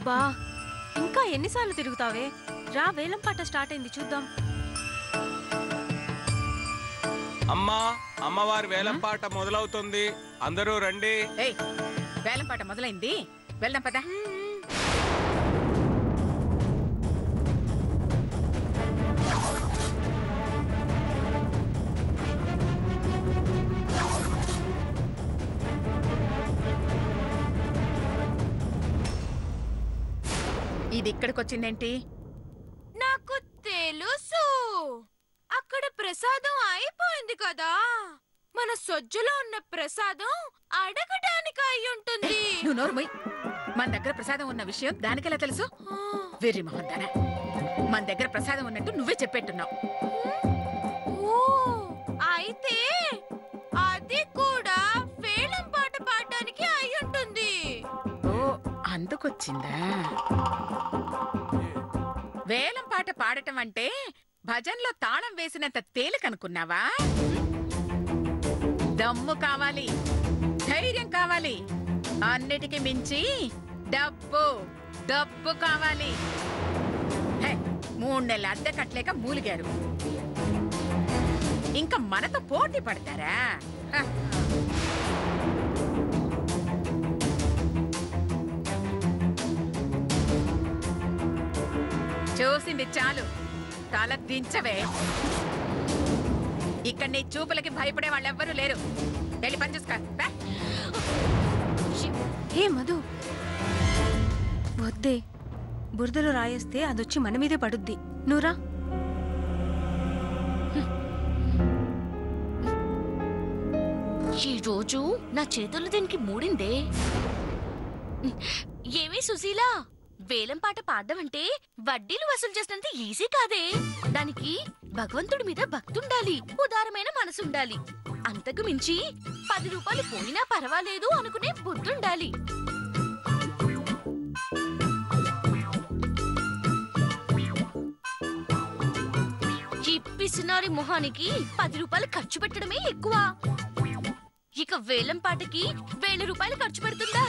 అబ్బా ఇంకా ఎన్నిసార్లు తిరుగుతావే? రా, వేలం పాట స్టార్ట్ అయింది, చూద్దాం. అమ్మా, అమ్మవారి వేలం పాట మొదలవుతుంది, అందరూ రండి. వేలం పాట మొదలైంది, వెళ్దాం పద. ఇది ఇక్కడికి వచ్చిందేంటి? నాకు తెలుసు, అక్కడ ప్రసాదం అయిపోయింది కదా. మన సొజ్జులో ఉన్న ప్రసాదం అడగడానికి అయి ఉంటుంది. నువ్వు నోర్మై, మన దగ్గర ప్రసాదం ఉన్న విషయం దానికెలా తెలుసు? వెర్రి మొహం దానా, మన దగ్గర ప్రసాదం ఉన్నట్టు నువ్వే చెప్పేట్టున్నావు. అయితే అది కూడా వేలం పాట పాడడానికి అయి ఉంటుంది. ఓ, అందుకొచ్చిందా? వేలం పాట పాడటం అంటే భజన్లో తాళం వేసినంత తేలికనుకున్నావా? దమ్ము కావాలి, ధైర్యం కావాలి, అన్నిటికీ మించి డబ్బు డబ్బు కావాలి. 3 నెలల అద్దె కట్టలేక మూలిగారు, ఇంకా మనతో పోటీ పడతారా? చూసింది చాలు, తల దించవే. ఇక్కడ నీ చూపులకి భయపడే వాళ్ళెవ్వరూ లేరు. వెళ్ళి పని చూసుకో. హే మధు, వద్దే, బురదలో రాయేస్తే అదొచ్చి మన మీదే పడుద్ది. నువ్వురా. ఈ రోజు నా చేతులు దీనికి మూడిందే. ఏమీ సుశీలా, వేలం పాట పాడడం అంటే వడ్డీలు వసూలు చేసినంత ఈజీ కాదే. దానికి భగవంతుడి మీద భక్తుండాలి, ఉదారమైన మనసుండాలి. అంతకు మించి 10 రూపాయలు పోయినా పర్వాలేదు అనుకునే బుద్ధుండాలి. ఈ పిసినారి మొహానికి 10 రూపాయలు ఖర్చు పెట్టడమే ఎక్కువ. ఇక వేలం పాటకి 1000 రూపాయలు ఖర్చు పెడుతుందా?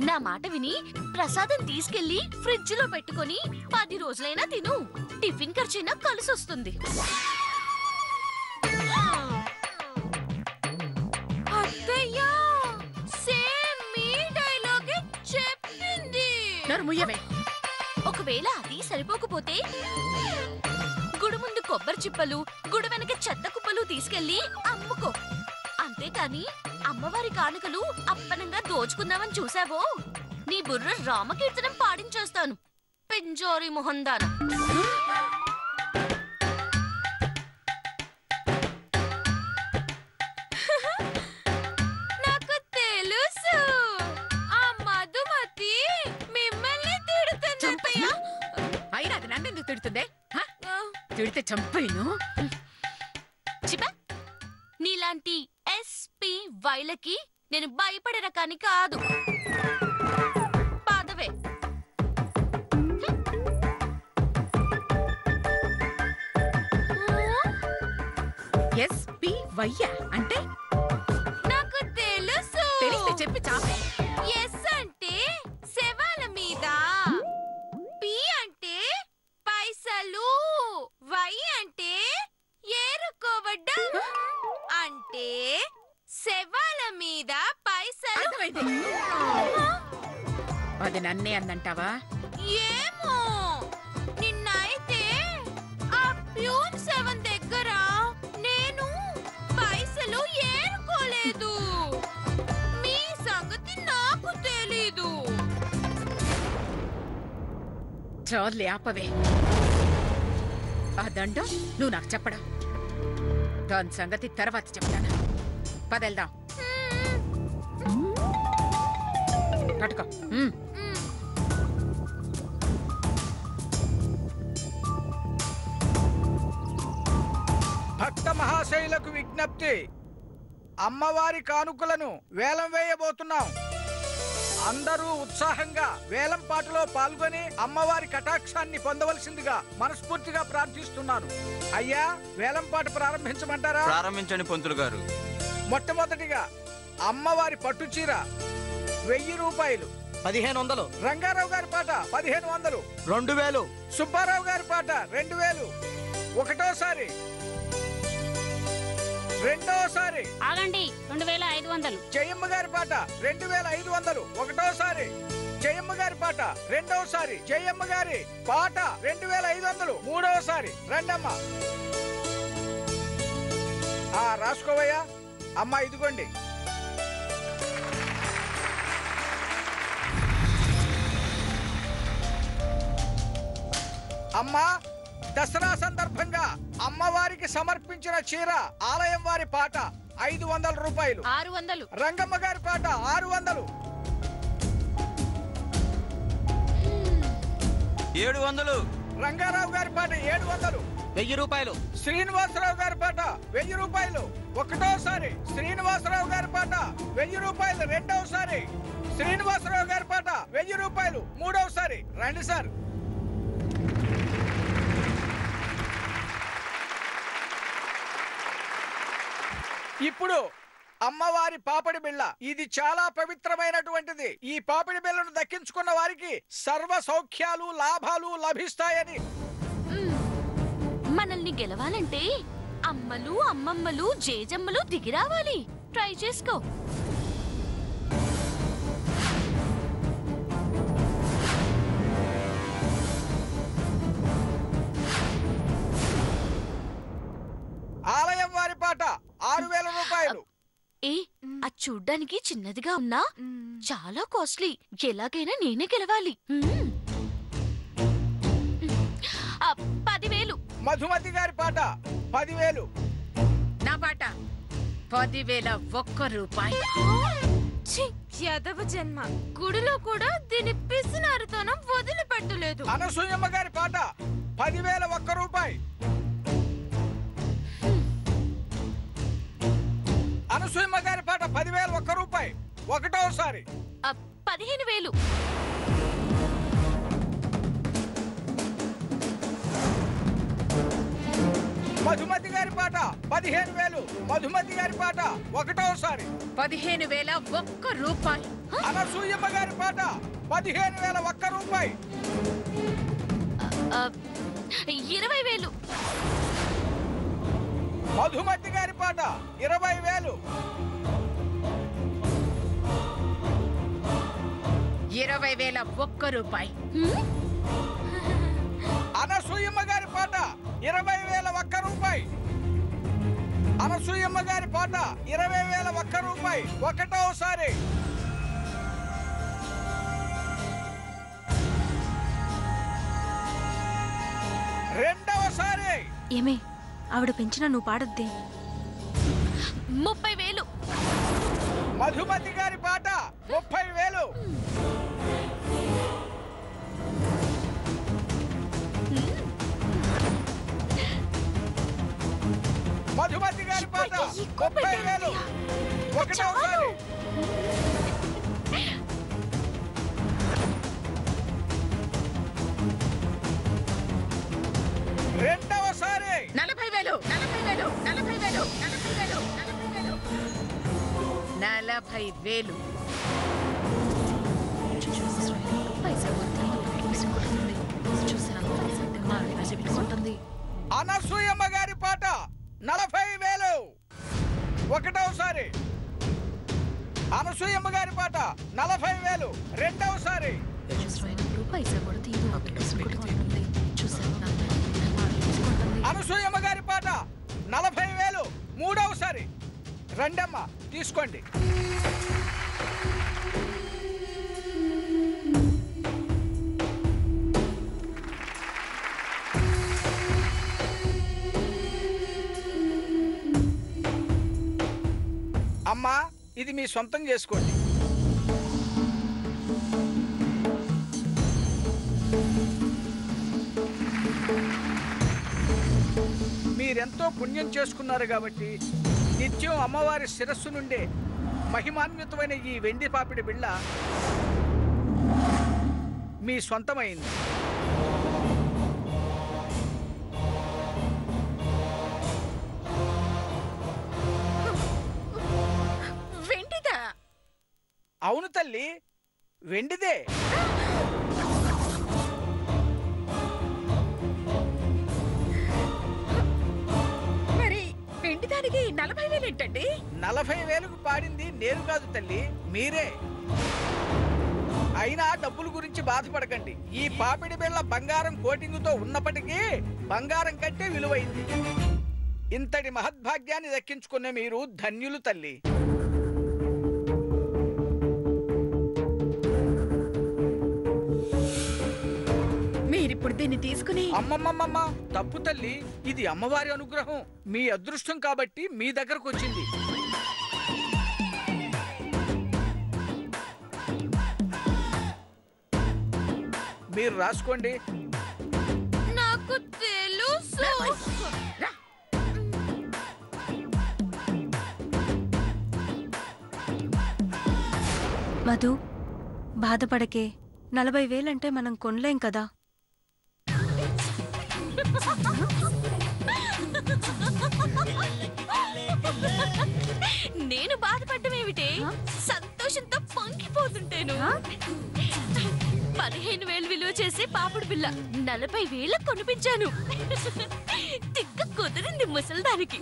నా మాట విని ప్రసాదం తీసుకెళ్లి ఫ్రిడ్జ్ లో పెట్టుకొని 10 రోజులైనా తిను. టిఫిన్ ఖర్చైనా కలిసొస్తుంది. అత్తయ్యా, సేమ్ మీ డైలాగే చెప్పింది. ఒకవేళ అది సరిపోకపోతే గుడి ముందు కొబ్బరి చిప్పలు, గుడి వెనక చెత్త కుప్పలు తీసుకెళ్లి అమ్ముకో. అంతేకాని అమ్మవారి కానుకలు అప్పనంగా దోచుకుందామని చూసావో, నీ బుర్ర రామకీర్తనం పాడించేస్తాను. పెంజోరి మొహందాన. నాకు తెలుసు, ఆ మధుమతి మిమ్మల్ని తిడుతుంది. అయినా అది నన్ను ఎందుకు తిడుతుందే? తిడితే చంపేను. చిపా, నీలాంటి ఎస్పీ వైలకి నేను భయపడే రకాన్ని కాదు. పాదవే. ఎస్పీ వయ్య అంటే నాకు తెలుసు. తెలిస్తే చెప్పి చాపే. ఎస్ అంటే శవాల మీద, పి అంటే పైసలు, వై అంటే ఏరుకోవడం, అంటే శవాల మీద పైసలు. అది నన్నే అందంటావా? ఏమో, నిన్నైతే ఆ ప్యూన్ శవం దగ్గర నేను పైసలు ఏరుకోలేదు. మీ సంగతి నాకు తెలీదు. చాలే, ఆపవే. ఆ దండం నువ్వు నాకు చెప్పడం, దాని సంగతి తర్వాత చెప్తాను. పదెళ్దాం. పట్టుకో. భక్త మహాశైలకు విజ్ఞప్తి, అమ్మవారి కానుకలను వేలం వేయబోతున్నాం. అందరూ ఉత్సాహంగా వేలం పాటలో పాల్గొని అమ్మవారి కటాక్షాన్ని పొందవలసిందిగా మనస్ఫూర్తిగా ప్రార్థిస్తున్నాను. అయ్యా, వేలం పాట ప్రారంభించమంటారా? ప్రారంభించండి పంతులు గారు. మొట్టమొదటిగా అమ్మవారి పట్టుచీర 1000 రూపాయలు. 1500. రంగారావు గారి పాట 1500. 2000. సుబ్బారావు గారి పాట 2000. ఒకటోసారి. రెండోసారి. ఆగండి 2500. జయమ్మ గారి పాట 2500. ఒకటోసారి. జయమ్మ గారి పాట రెండోసారి. జయమ్మ గారి పాట 2500. మూడోసారి. రండమ్మ. రాసుకోవయ్యా. అమ్మ ఇదిగోండి. అమ్మా, దసరా సందర్భంగా అమ్మవారికి సమర్పించిన చీర ఆలయం వారి పాట 500 రూపాయలు. 600. రంగమ్మ గారి పాట 600. 700. రంగారావు గారి పాట 700. 1000 రూపాయలు. శ్రీనివాసరావు గారి పాట 1000 రూపాయలు. ఒకటోసారి. శ్రీనివాసరావు గారి పాట 1000 రూపాయలు. రెండోసారి. శ్రీనివాసరావు గారి పాట 1000 రూపాయలు. మూడోసారి. రండి సార్. ఇప్పుడు అమ్మవారి పాపిడి బిళ్ళ. ఇది చాలా పవిత్రమైనటువంటిది. ఈ పాపిడి బిళ్ళను దక్కించుకున్న వారికి సర్వ సౌఖ్యాలు లాభాలు లభిస్తాయని. మనల్ని గెలవాలంటే అమ్మలు అమ్మమ్మలు జేజమ్మలు దిగి రావాలి. ట్రై చేసుకో. ఆలయం వారి పాట 6000 రూపాయలు. అది చూడ్డానికి చిన్నదిగా ఉన్నా చాలా కాస్ట్లీ. ఎలాగైనా నేనే గెలవాలి. 10,000. మధుమతి గారి పాట 10,000. నా పాట 10,001 రూపాయి. యదవ జన్మ. గుడిలో కూడా దీని పిసినారుతనం వదిలిపెట్టలేదు. అనసూయమ్మ గారి పాట 10,001 రూపాయి. అనసూయమ్మ గారి పాట 10,001 రూపాయి. ఒకటోసారి. 15,000. మధుమతి గారి పాట 15,000. మధుమతి గారి పాట ఒకటోసారి. 15,001 రూపాయి. అనసూయమ్మ గారి పాట 15,001 రూపాయి. 20,000. మధుమతి గారి పాట 20,000. 20,001 రూపాయి. అనసూయమ్మ గారి పాట 20,001 రూపాయి. అనసూయమ్మ గారి పాట 20,001 రూపాయి. ఒకటోసారి. రెండవసారి. ఏమే, ఆవిడ పెంచినా నువ్వు పాడొద్దే. 30,000. మధుమతి గారి పాట 30,000. మధుమతి గారి పాట 30,000. ఒకటోసారి. రెండవసారి. 40,000. 40,000. 40,000. 40,000. 40,000. 40,000. అనసూయమ్మ గారి పాట 40,000. ఒకటోసారి. అనసూయమ్మ గారి పాట 40,000. రెండవసారి. అనసూయమ్మ గారి పాట 40,000. మూడవసారి. రండమ్మ తీసుకోండి. అమ్మా, ఇది మీ సొంతం చేసుకోండి. మీరెంతో పుణ్యం చేసుకున్నారు కాబట్టి నిత్యం అమ్మవారి శిరస్సు నుండే మహిమాన్వితమైన ఈ వెండి పాపిడి బిళ్ళ మీ సొంతమైంది. వెండిదా? అవును తల్లి, వెండిదే. మరి వెండి దానికి 40,000 ఏంటండి? 40,000కు పాడింది నేను కాదు తల్లి, మీరే. అయినా డబ్బుల గురించి బాధపడకండి. ఈ పాపిడి బిళ్ళ బంగారం కోటింగుతో ఉన్నప్పటికీ బంగారం కంటే విలువైంది. ఇంతటి మహద్భాగ్యాన్ని దక్కించుకున్న మీరు ధన్యులు తల్లి. మీరిప్పుడు దీన్ని తీసుకుని అమ్మమ్మమ్మమ్మ, తప్పు తల్లి, ఇది అమ్మవారి అనుగ్రహం. మీ అదృష్టం కాబట్టి మీ దగ్గరకు వచ్చింది. మీరు రాసుకోండి. నాకు తెలుసు. మధు, బాధపడకే. 40,000 అంటే మనం కొనలేం కదా. నేను బాధపడ్డమేమిటే, సంతోషంతో పొంగిపోతుంటేను. 15,000 విలువ చేసే పాపుడు బిళ్ళ 40,000 కొనిపించాను. తిక్క కుదిరింది ముసల్దానికి.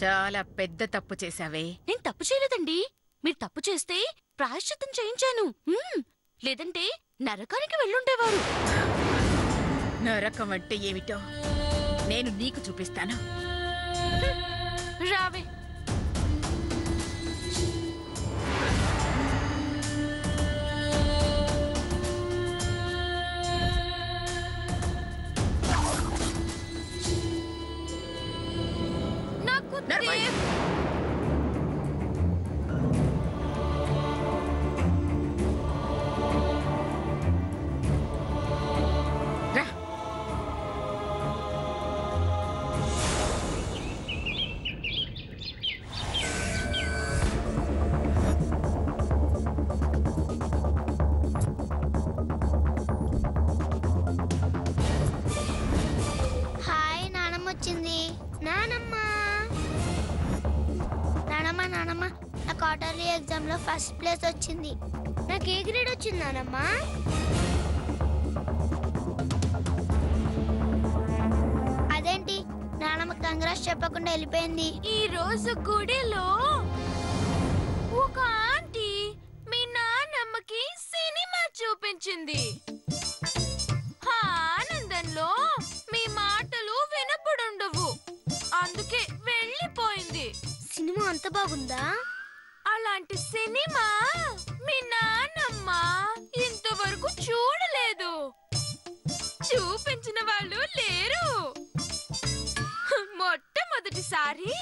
చాలా పెద్ద తప్పు చేశావే. నేను తప్పు చేయలేదండి. మీరు తప్పు చేస్తే ప్రాయశ్చిత్తం చేయించాను. లేదంటే నరకానికి వెళ్ళుండేవారు. నరకం అంటే ఏమిటో నేను నీకు చూపిస్తాను. రావే. నాకు రా. హాయ్, నానమ్మ వచ్చింది. నానమ్మ నానమ్మ నానమ్మ, నా క్వార్టర్లీ ఎగ్జామ్ లో ఫస్ట్ ప్లేస్ వచ్చింది. నాకు ఏ గ్రేడ్ వచ్చింది నానమ్మ? అదేంటి నానమ్మ కంగ్రాట్స్ చెప్పకుండా వెళ్ళిపోయింది? ఈ రోజు గుడిలో ఒక ఆంటీ మీ నాన్నమ్మకి సినిమా చూపించింది. ఆ ఆనందంలో మీ మాటలు వినపడుండవు, అందుకే వెళ్ళిపోయింది. సినిమా అంత బాగుందా? అలాంటి సినిమా మీ నాన్నమ్మ ఇంతవరకు చూడలేదు. చూపించిన వాళ్ళు లేరు. మొట్టమొదటిసారి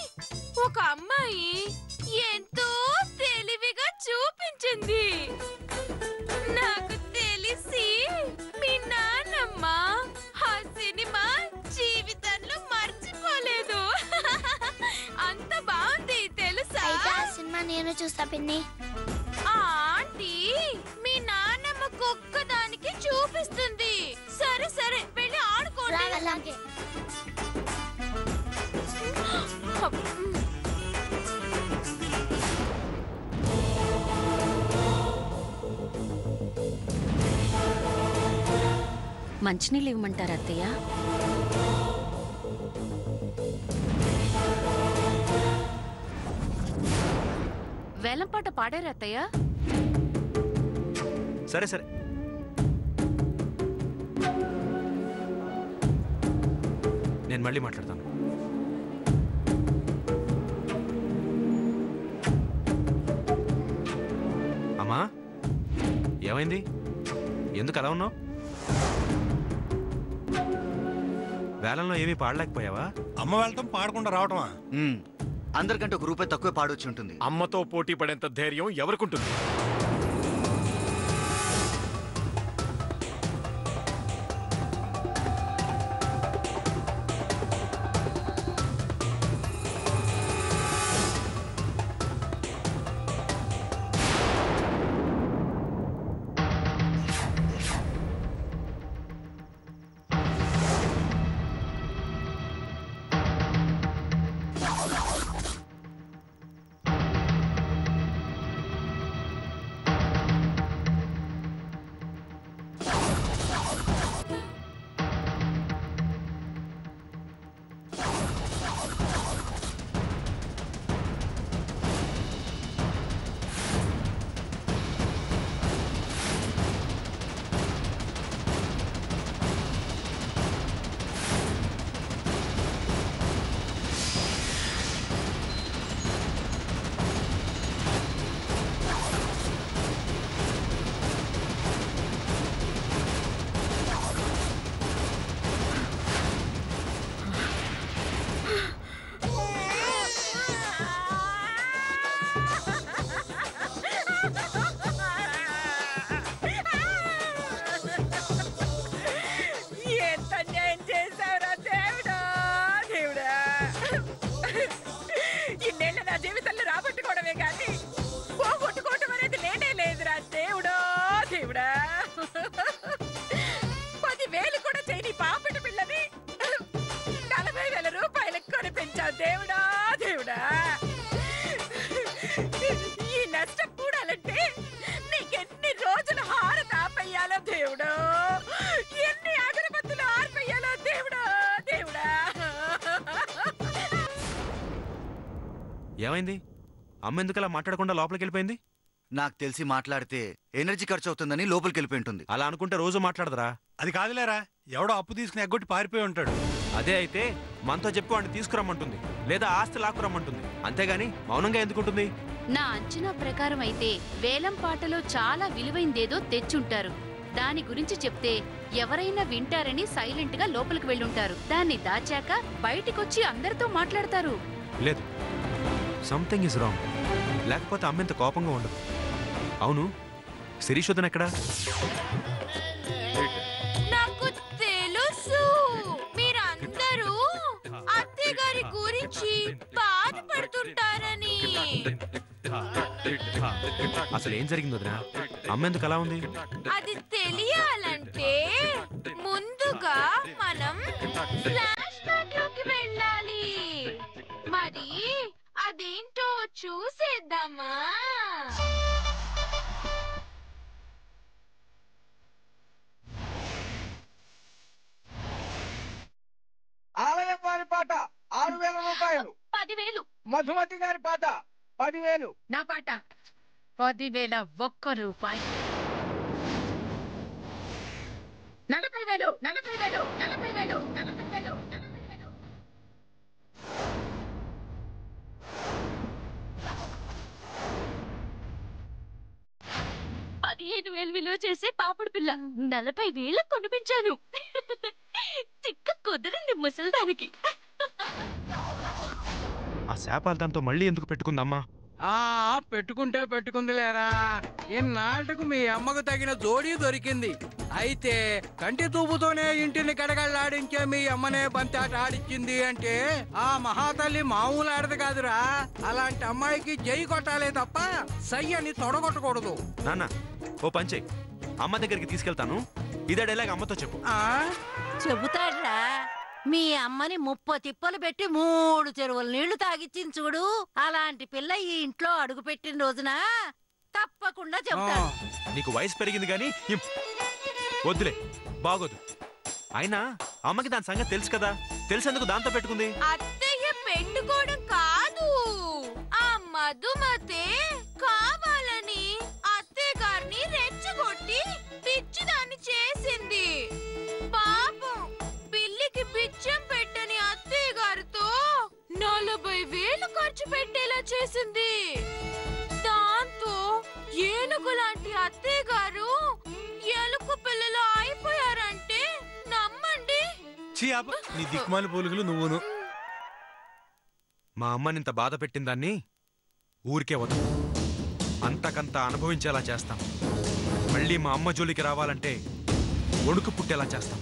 ఒక అమ్మాయి ఎంతో తెలివిగా చూపించింది. నాకు తెలిసి మీ నాన్నమ్మ ఆ సినిమా జీవితంలో మర్చిపోలేదు. అంత బాగుంది తెలుసా? అయితే ఆ సినిమా నేను చూస్తా పిన్ని. ఆ ఆంటీ మీ నాన్నమ్మకు ఒక్కదానికి చూపిస్తుంది. సరే సరే, వెళ్ళి ఆడుకోండి. అలాగే. మంచినీళ్ళు ఇవ్వమంటారా అత్తయ్య? వేలంపాట పాడారా అత్తయ్య? సరే సరే, నేను మళ్ళీ మాట్లాడతాను. అమ్మా, ఏమైంది? ఎందుకు అలా ఉన్నావు? వేలంలో ఏమీ పాడలేకపోయావా? అమ్మ వెళ్ళటం పాడకుండా రావటమా? అందరికంటే ఒక రూపాయి తక్కువ పాడొచ్చి ఉంటుంది. అమ్మతో పోటీ పడేంత ధైర్యం ఎవరికుంటుంది? ఏమైంది? అమ్మ ఎందుకు అలా మాట్లాడకుండా లోపలికి వెళ్ళిపోయింది? నాకు తెలిసి మాట్లాడితే ఎనర్జీ ఖర్చు అవుతుందని లోపలికి వెళ్ళిపోయి ఉంటుంది. అలా అనుకుంటే రోజు మాట్లాడదురా. అది కాదులేరా, ఎవడో అప్పు తీసుకుని ఎగ్గొట్టి పారిపోయి ఉంటాడు. అదే అయితే మనతో చెప్పి వాడిని తీసుకురమ్మంటుంది, లేదా ఆస్తి లాక్కురమ్మంటుంది. అంతేగాని మౌనంగా ఎందుకుంటుంది? నా అంచనా ప్రకారం అయితే వేలం పాటలో చాలా విలువైందేదో తెచ్చుంటారు. దాని గురించి చెప్తే ఎవరైనా వింటారని సైలెంట్ గా లోపలికి వెళ్ళుంటారు. దాన్ని దాచాక బయటికొచ్చి అందరితో మాట్లాడతారు. లేదు, సంథింగ్ ఇస్ రాంగ్. లేకపోతే అమ్మ ఎంత కోపంగా ఉండదు. అవును, శిరీషోదన్ ఎక్కడా? నాకు తెలుసు మీరందరూ అత్తయ్య గారి గురించి బాధపడుతుంటారని. అసలు ఏం జరిగింది వదినా? అమ్మ ఎందుకు అలా ఉంది? అది తెలియాలంటే ముందుగా మనం ఫ్లాష్ బ్యాక్ లోకి వెళ్ళాలి. మరి అదేంటో చూసేద్దామా? ఆలయం వారి పాట 6,000 రూపాయలు. 10,000. మధుమతి గారి పాట 10,000. నా పాట 10,001 రూపాయి. 40,000. 40,000. 40,000. 40,000. 15,000 విలువ చేసే పాపడు పిల్ల 40,000 కొనిపించాను. చిక్క కుదిరింది ముసలిదానికి. ఆ శాపాలు దాంతో మళ్ళీ ఎందుకు పెట్టుకుందమ్మా? పెట్టుకుంటే పెట్టుకుంది లేరా, ఇన్నాళ్ళకు మీ అమ్మకు తగిన జోడీ దొరికింది. అయితే కంటి చూపుతోనే ఇంటిని కడగళ్ళాడించే మీ అమ్మనే బంతాట ఆడిచ్చింది అంటే ఆ మహాతల్లి మామూలు ఆడదు కాదురా. అలాంటి అమ్మాయికి జై కొట్టాలే తప్ప సై అని తొడగొట్టకూడదు. నాన్న, ఓ పంచే, అమ్మ దగ్గరికి తీసుకెళ్తాను. ఇదే డైలాగ్ అమ్మతో చెప్పు. చెబుతాడ్రా, మీ అమ్మని 30 తిప్పలు పెట్టి 3 చెరువుల నీళ్లు తాగిచ్చింది చూడు. అలాంటి పిల్ల ఈ ఇంట్లో అడుగు పెట్టిన రోజున తప్పకుండా చెబుతాడు. నీకు వయసు పెరిగింది గాని వద్దులే, బాగోదు. అయినా అమ్మకి దాని సంగతి తెలుసు కదా, తెలిసేందుకు దాంతో పెట్టుకుంది. అత్తయ్య పెట్టుకోవడం కాదు, ఆ మధుమతే కావాలని అత్తయ్య గారిని రెచ్చగొట్టి పిచ్చిదాన్ని చేసింది. పాపం పిల్లికి బిచ్చం పెట్టని అత్తయ్య గారితో 40,000 ఖర్చు పెట్టేలా చేసింది. దాంతో ఏనుగు లాంటి అత్తయ్య గారు ఎలుక పిల్లలు అయిపోయారంటే నమ్మండి. చీ ఆపు, నీ దిక్కుమాలి పోలుగులు నువ్వును. మా అమ్మనింత బాధ పెట్టిన దాన్ని ఊరికే వదలు, అంతకంత అనుభవించేలా చేస్తాం. మళ్ళీ మా అమ్మ జోలికి రావాలంటే వణుకు పుట్టేలా చేస్తాం.